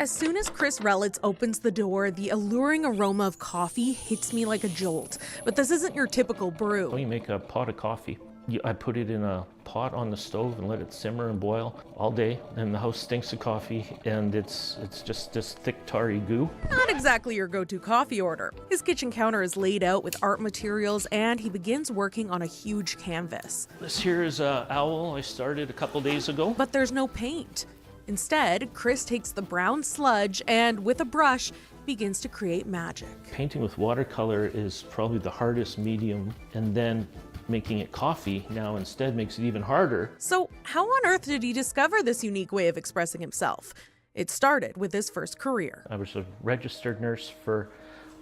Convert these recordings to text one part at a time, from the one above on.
As soon as Chris Relitz opens the door, the alluring aroma of coffee hits me like a jolt. But this isn't your typical brew. When you make a pot of coffee, I put it in a pot on the stove and let it simmer and boil all day, and the house stinks of coffee, and it's just this thick tarry goo. Not exactly your go-to coffee order. His kitchen counter is laid out with art materials, and he begins working on a huge canvas. This here is an owl I started a couple days ago. But there's no paint. Instead, Chris takes the brown sludge and, with a brush, begins to create magic. Painting with watercolor is probably the hardest medium, and then making it coffee now instead makes it even harder. So how on earth did he discover this unique way of expressing himself? It started with his first career. I was a registered nurse for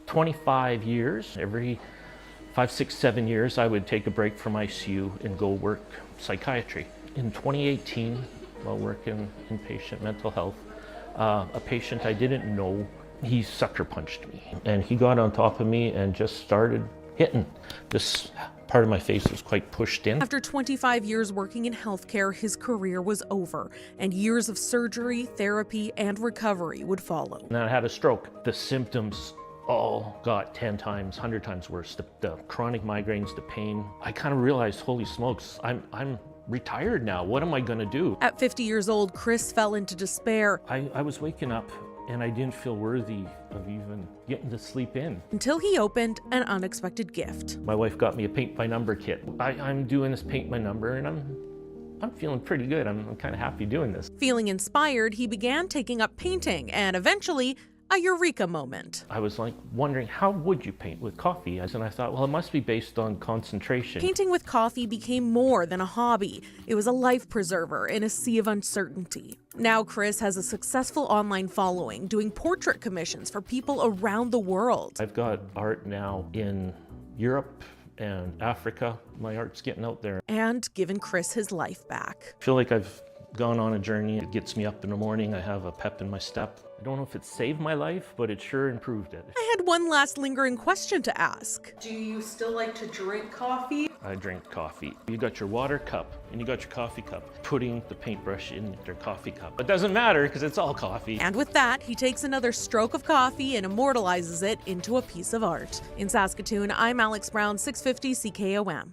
25 years. Every 5, 6, 7 years, I would take a break from ICU and go work psychiatry. In 2018, while working inpatient mental health, a patient I didn't know, he sucker punched me. And he got on top of me and just started hitting. This part of my face was quite pushed in. After 25 years working in healthcare, his career was over, and years of surgery, therapy, and recovery would follow. And then I had a stroke. The symptoms all got 10 times, 100 times worse. The chronic migraines, the pain. I kind of realized, holy smokes, I'm retired now. What am I gonna do? At 50 years old, Chris fell into despair. I was waking up and I didn't feel worthy of even getting to sleep in. Until he opened an unexpected gift. My wife got me a paint by number kit. I'm doing this paint by number, and I'm feeling pretty good. I'm kind of happy doing this. Feeling inspired, he began taking up painting, and eventually, a eureka moment. I was like wondering, how would you paint with coffee? And I thought, well, it must be based on concentration. Painting with coffee became more than a hobby. It was a life preserver in a sea of uncertainty. Now Chris has a successful online following, doing portrait commissions for people around the world. I've got art now in Europe and Africa. My art's getting out there. And given Chris his life back. I feel like I've gone on a journey. It gets me up in the morning. I have a pep in my step. I don't know if it saved my life, but it sure improved it. I had one last lingering question to ask. Do you still like to drink coffee? I drink coffee. You got your water cup and you got your coffee cup. Putting the paintbrush in your coffee cup. It doesn't matter because it's all coffee. And with that, he takes another stroke of coffee and immortalizes it into a piece of art. In Saskatoon, I'm Alex Brown, 650 CKOM.